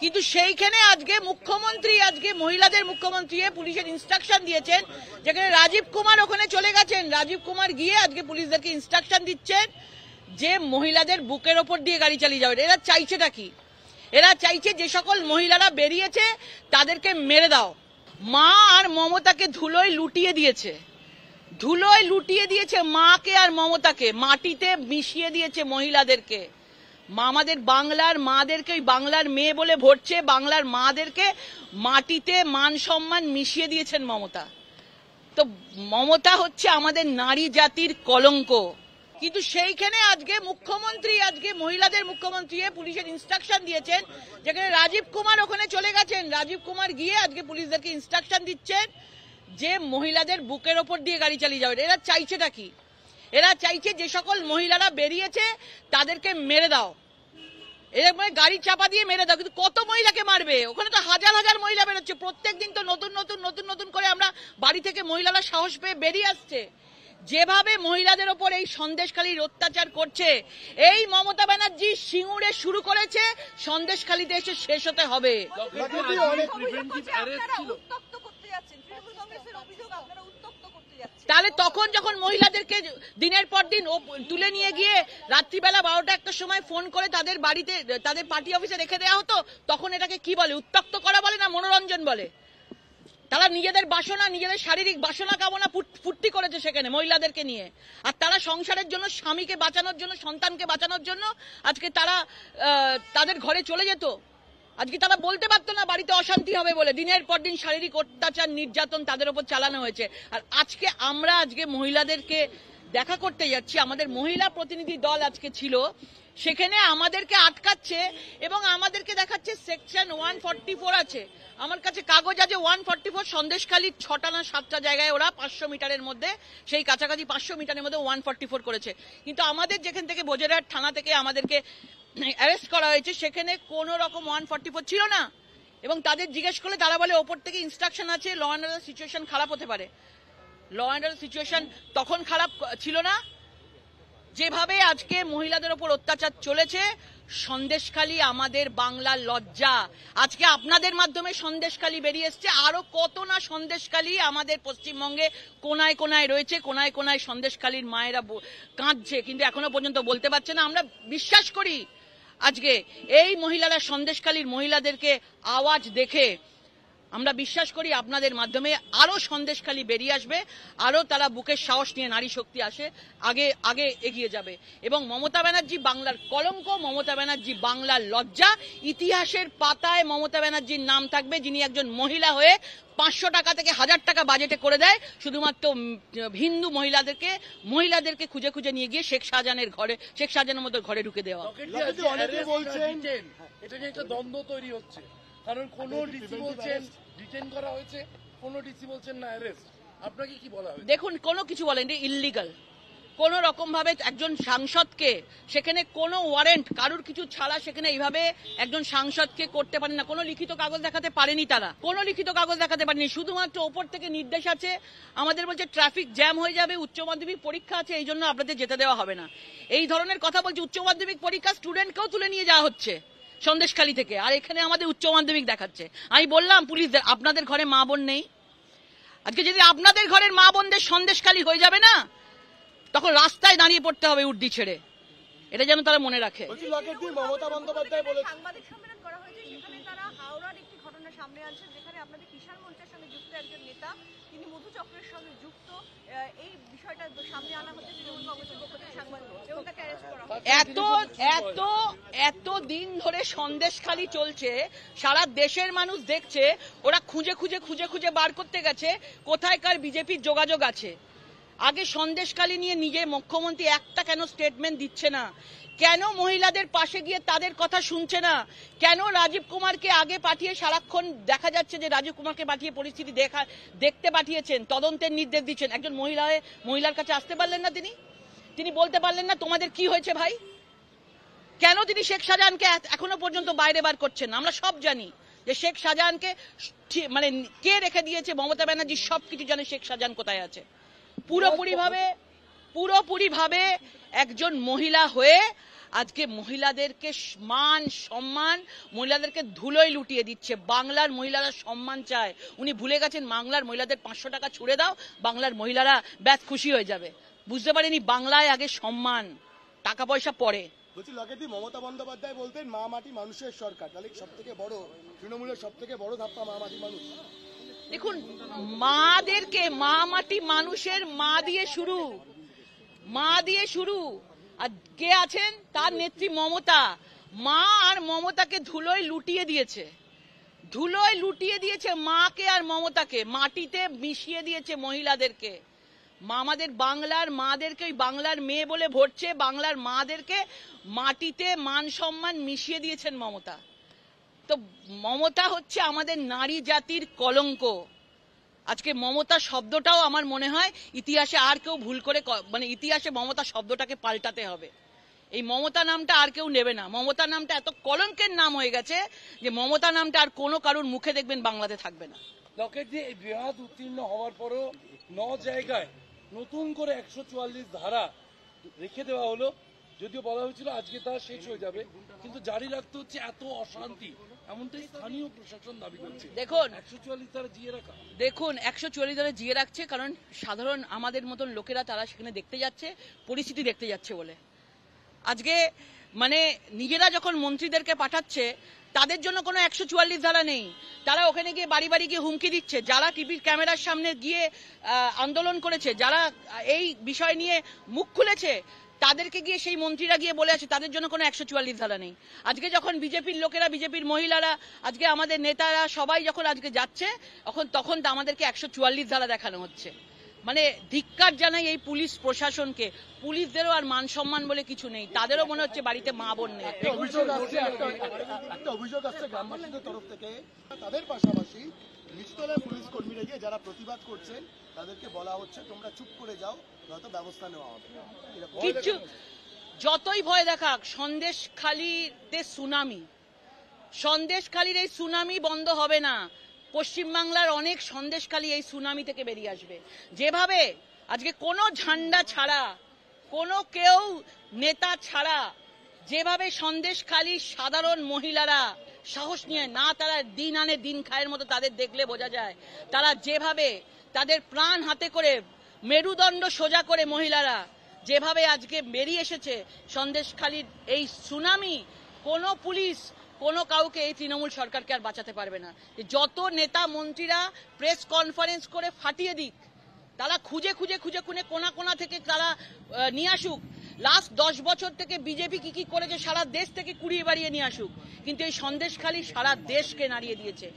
কিন্তু সেইখানে আজকে মুখ্যমন্ত্রী মহিলাদের মুখ্যমন্ত্রী পুলিশের ইনস্ট্রাকশন দিয়েছেন, যেখানে রাজীব কুমার ওখানে চলে গেছেন। রাজীব কুমার গিয়ে আজকে পুলিশদেরকে ইনস্ট্রাকশন দিচ্ছেন যে মহিলাদের বুকের ওপর দিয়ে গাড়ি চালিয়ে যাবে। এরা চাইছেটা কি? এরা চাইছে যে সকল মহিলারা বেরিয়েছে তাদেরকে মেরে দাও। মা আর মমতাকে ধুলোয় লুটিয়ে দিয়েছে মাকে আর মমতাকে, মাটিতে মিশিয়ে দিয়েছে মহিলাদেরকে। আমাদের বাংলার মাদেরকে, ওই বাংলার মেয়ে বলে ভরছে, বাংলার মাদেরকে মাটিতে মান সম্মান মিশিয়ে দিয়েছেন মমতা। তো মমতা হচ্ছে আমাদের নারী জাতির কলঙ্ক। কিন্তু সেইখানে আজকে মুখ্যমন্ত্রী মহিলাদের মুখ্যমন্ত্রী পুলিশের ইনস্ট্রাকশন দিয়েছেন, যেখানে রাজীব কুমার ওখানে চলে গেছেন। রাজীব কুমার গিয়ে আজকে পুলিশদেরকে ইনস্ট্রাকশন দিচ্ছেন যে মহিলাদের বুকের ওপর দিয়ে গাড়ি চালিয়ে যাবে। এরা চাইছেটা কি? এরা চাইছে যে সকল মহিলারা বেরিয়েছে তাদেরকে মেরে দাও। এরা মানে গাড়ি চাপা দিয়ে মেরে দাও। কিন্তু কত মহিলাকে মারবে? ওখানে তো হাজার হাজার মহিলা বেরোচ্ছে প্রত্যেকদিন। তো নতুন করে আমরা বাড়ি থেকে মহিলারা সাহস পেয়ে বেরিয়ে আসছে। যেভাবে মহিলাদের ওপর এই সন্দেশখালীর অত্যাচার করছে, এই মমতা ব্যানার্জি সিঙ্গুরে শুরু করেছে, সন্দেশখালীতে এসে শেষ হতে হবে। তাহলে তখন যখন মহিলাদেরকে দিনের পর দিন তুলে নিয়ে গিয়ে রাত্রিবেলা 12টা-1টার সময় ফোন করে তাদের বাড়িতে, তাদের পার্টি অফিসে রেখে দেওয়া হতো, তখন এটাকে কি বলে? উত্ত্যক্ত করা বলে না মনোরঞ্জন বলে? তারা নিজেদের বাসনা, নিজেদের শারীরিক বাসনা কামনা ফুর্তি করেছে সেখানে মহিলাদেরকে নিয়ে। আর তারা সংসারের জন্য, স্বামীকে বাঁচানোর জন্য, সন্তানকে বাঁচানোর জন্য আজকে তারা তাদের ঘরে চলে যেত। আজকে তারা বলতে পারতো না বাড়িতে অশান্তি হবে বলে। দিনের পর দিন শারীরিক অত্যাচার, নির্যাতন তাদের উপর চালানো হয়েছে। আর আমরা মহিলাদেরকে দেখা করতে যাচ্ছি, আমাদের মহিলা প্রতিনিধি দল আজকে ছিল, সেখানে আমাদেরকে আটকাচ্ছে এবং আমাদেরকে দেখাচ্ছে সেকশন 144 আছে। আমার কাছে কাগজ আছে 144। সন্দেশখালীর 6টা না 7টা জায়গায় ওরা 500 মিটারের মধ্যে, সেই কাছাকাছি 500 মিটারের মধ্যে 144 করেছে। কিন্তু আমাদের যেখান থেকে বজেরহাট থানা থেকে আমাদেরকে অ্যারেস্ট করা হয়েছে, সেখানে কোনো রকম 144 ছিল না। এবং তাদের জিজ্ঞেস করলে তারা বলে ওপর থেকে ইনস্ট্রাকশন আছে, ল অ্যান্ড অর্ডার সিচুয়েশন খারাপ হতে পারে। ল অ্যান্ড অর্ডার সিচুয়েশন তখন খারাপ ছিল না। যেভাবে আজকে মহিলাদের ওপর অত্যাচার চলেছে, সন্দেশখালী আমাদের বাংলার লজ্জা। আজকে আপনাদের মাধ্যমে সন্দেশখালী বেরিয়ে এসছে, আরো কত না সন্দেশখালী আমাদের পশ্চিমবঙ্গে কোনায় কোনায় রয়েছে। কোনায় কোনায় সন্দেশখালীর মায়েরা কাঁদছে, কিন্তু এখনো পর্যন্ত বলতে পারছে না। আমরা বিশ্বাস করি আজকে এই মহিলারা, সন্দেশখালীর মহিলাদেরকে আওয়াজ দেখে আমরা বিশ্বাস করি আপনাদের মাধ্যমে আরো সন্দেশখালী বেরিয়ে আসবে, আরো তারা বুকের সাহস নিয়ে নারী শক্তি আগে এগিয়ে যাবে। এবং মমতা ব্যানার্জি বাংলার কলঙ্ক, মমতা ব্যানার্জি বাংলার লজ্জা। ইতিহাসের পাতায় মমতা ব্যানার্জির নাম থাকবে, যিনি একজন মহিলা হয়ে 500 টাকা থেকে 1000 টাকা বাজেটে করে দেয় শুধুমাত্র হিন্দু মহিলাদেরকে খুঁজে খুঁজে নিয়ে গিয়ে শেখ শাহজাহানের মতো ঘরে ঢুকে দেওয়া। এটা নিয়ে একটা দ্বন্দ্ব তৈরি হচ্ছে, কারণ কোন ডিসি বলছেন ডিটেইন করা হয়েছে, কোন ডিসি বলছেন না অ্যারেস্ট। আপনাকে কি বলা হয়েছে? দেখুন, কোনো কিছু বলেন, ইল্লিগাল। কোন রকম ভাবে একজন সাংসদকে, সেখানে কোনো ওয়ারেন্ট কারুর কিছু ছাড়া সেখানে এইভাবে একজন সাংসদকে করতে পারেন না। কোনো লিখিত কাগজ দেখাতে পারেনি তারা, কোনো লিখিত কাগজ দেখাতে পারেনি। শুধুমাত্র ওপর থেকে নির্দেশ আছে, আমাদের বলছে ট্রাফিক জ্যাম হয়ে যাবে, উচ্চ মাধ্যমিক পরীক্ষা আছে, এই জন্য আপনাদের যেতে দেওয়া হবে না। এই ধরনের কথা বলছে। উচ্চ মাধ্যমিক পরীক্ষা স্টুডেন্টকেও তুলে নিয়ে যাওয়া হচ্ছে সন্দেশখালী থেকে, আর এখানে আমাদের উচ্চ মাধ্যমিক দেখাচ্ছে। আমি বললাম পুলিশদের, আপনাদের ঘরে মা বোন নেই? আজকে যদি আপনাদের ঘরের মা বোনদের সন্দেশখালী হয়ে যাবে না, তখন রাস্তায় দাঁড়িয়ে পড়তে হবে উর্দি ছেড়ে। এটা যেন তারা মনে রাখে। মমতা বন্দ্যোপাধ্যায় বলেছেন সাংবাদিক সম্মেলন করা হয়েছে, সেখানে তারা হাওড়ার একটি ঘটনা সামনে আনছেন, যেখানে আপনাদের কিষাণ মোর্চার সঙ্গে যুক্ত একজন নেতা, তিনি মধুচক্রের সঙ্গে যুক্ত, এই বিষয়টা সামনে আনা হচ্ছে তৃণমূল কংগ্রেসের পক্ষ থেকে সাংবাদিক, এবং তাকে অ্যারেস্ট করা হয়। এত দিন ধরে সন্দেশখালী চলছে, সারা দেশের মানুষ দেখছে। ওরা খুঁজে খুঁজে বার করতে গেছে কোথায়কার বিজেপির যোগাযোগ আছে। আগে সন্দেশখালী নিয়ে নিজের মুখ্যমন্ত্রী একটা কেন স্টেটমেন্ট দিচ্ছে না? কেন মহিলাদের পাশে গিয়ে তাদের কথা শুনছে না? কেন রাজীব কুমারকে আগে পাঠিয়ে, সারাক্ষণ দেখা যাচ্ছে যে রাজীব কুমারকে পাঠিয়ে পরিস্থিতি দেখতে পাঠিয়েছেন, তদন্তের নির্দেশ দিচ্ছেন। একজন মহিলার কাছে আসতে পারলেন না তিনি বলতে পারলেন না তোমাদের কি হয়েছে ভাই? কেন তিনি শেখ শাহজাহানকে এখনো পর্যন্ত বাইরে বার করছেন? আমরা সব জানি যে শেখ শাহজাহানকে মানে কে রেখে দিয়েছে। মমতা ব্যানার্জি সবকিছু জানে শেখ শাহজাহান কোথায় আছে। পুরোপুরি ভাবে একজন মহিলা হয়ে আজকে মহিলাদেরকে মান সম্মান, মহিলাদেরকে ধুলোয় লুটিয়ে দিচ্ছে। বাংলার মহিলারা সম্মান চায়। উনি ভুলে গেছেন বাংলার মহিলাদের 500 টাকা ছুড়ে দাও, বাংলার মহিলারা ব্যাস খুশি হয়ে যাবে। বুঝতে পারেনি বাংলায় আগে সম্মান, টাকা পয়সা পরে। বলছি লকেটদি, মমতা বন্দ্যোপাধ্যায় বলতেন মা মাটি মানুষের সরকার, তাহলে সব থেকে বড় তৃণমূলের সব থেকে বড় ধাপ্পা মা মাটি মানুষ। দেখুন, মাদেরকে মা মাটি মানুষের মা দিয়ে শুরু। আর কে আছেন? তার নেত্রী মমতা। মা আর মমতাকে ধুলোয় লুটিয়ে দিয়েছে মাকে আর মমতাকে, মাটিতে মিশিয়ে দিয়েছে মহিলাদেরকে। আমাদের বাংলার মাদেরকে, ওই বাংলার মেয়ে বলে ভরছে, বাংলার মাদেরকে মাটিতে মান সম্মান মিশিয়ে দিয়েছেন মমতা। তো মমতা হচ্ছে আমাদের নারী জাতির কলঙ্ক। আজকে মমতা শব্দটাও আমার মনে হয় ইতিহাসে আর কেউ ভুল করে, মানে ইতিহাসে মমতা শব্দটাকে পাল্টাতে হবে। এই মমতা নামটা আর কেউ নেবে না। মমতা নামটা এত কলঙ্কের নাম হয়ে গেছে যে মমতা নামটা আর কোনো কারোর মুখে দেখবেন বাংলাতে থাকবে না। লকেট দিয়ে এই বৃহৎ উত্তীর্ণ হওয়ার পরও 9 জায়গায় নতুন করে 144 ধারা রেখে দেওয়া হলো, যদিও বলা হয়েছিল আজকে তা শেষ হয়ে যাবে, কিন্তু জারি রাখতে হচ্ছে। এত অশান্তি, এমনটাই স্থানীয় প্রশাসন দাবি করছে। দেখুন 144 ধারা জিয়ে রাখা, 144 ধারা জিয়ে রাখছে কারণ সাধারণ আমাদের মতন লোকেরা তারা সেখানে দেখতে যাচ্ছে, পরিস্থিতি দেখতে যাচ্ছে বলে। আজকে মানে নিজেরা যখন মন্ত্রীদেরকে পাঠাচ্ছে, তাদের জন্য কোনো 144 ধারা নেই। তারা ওখানে গিয়ে বাড়ি বাড়ি গিয়ে হুমকি দিচ্ছে। যারা টিভির ক্যামেরার সামনে গিয়ে আন্দোলন করেছে, যারা এই বিষয় নিয়ে মুখ খুলেছে, তাদেরকে গিয়ে সেই মন্ত্রীরা গিয়ে বলে আছে তাদের জন্য কোনো 144 ধারা নেই। আজকে যখন বিজেপির লোকেরা, বিজেপির মহিলারা, আজকে আমাদের নেতারা সবাই যখন আজকে যাচ্ছে, তখন তো আমাদেরকে 144 ধারা দেখানো হচ্ছে। মানে ধিক্কার জানাই এই পুলিশ প্রশাসনকে। পুলিশদেরও আর মান সম্মান বলে কিছু নেই, তাদেরও মনে হচ্ছে বাড়িতে মা বোন নেই। একটা অভিযোগ আসছে গ্রামবাসীদের তরফ থেকে, তাদের পাশাপাশি নিচতলায় পুলিশ কর্মীরা গিয়ে যারা প্রতিবাদ করছেন তাদেরকে বলা হচ্ছে তোমরা চুপ করে যাও, হয়তো ব্যবস্থা নেওয়া হবে। কিচ্ছু, যতই ভয় দেখাক, সন্দেশখালীতে সুনামি, সন্দেশখালীর এই সুনামি বন্ধ হবে না। পশ্চিমবাংলার অনেক সন্দেশখালী এই সুনামি থেকে বেরিয়ে আসবে। যেভাবে আজকে কোনো ঝান্ডা ছাড়া, কোনো কেউ নেতা ছাড়া যেভাবে সন্দেশখালীর সাধারণ মহিলারা সাহস নিয়ে, না তারা দিন আনে দিন খায়ের মতো তাদের দেখলে বোঝা যায়, তারা যেভাবে তাদের প্রাণ হাতে করে মেরুদণ্ড সোজা করে মহিলারা যেভাবে আজকে বেরিয়ে এসেছে সন্দেশখালীর এই সুনামি, কোনো পুলিশ কোনো কাউকে, এই তৃণমূল সরকারকে আর বাঁচাতে পারবে না। যত নেতা মন্ত্রীরা প্রেস কনফারেন্স করে ফাটিয়ে দিক, তারা খুঁজে কোনা কোনা থেকে তারা নিয়ে আসুক, লাস্ট 10 বছর থেকে বিজেপি কি করেছে সারা দেশ থেকে কুড়িয়ে বাড়িয়ে নিয়ে আসুক, কিন্তু এই সন্দেশখালী সারা দেশকে নাড়িয়ে দিয়েছে।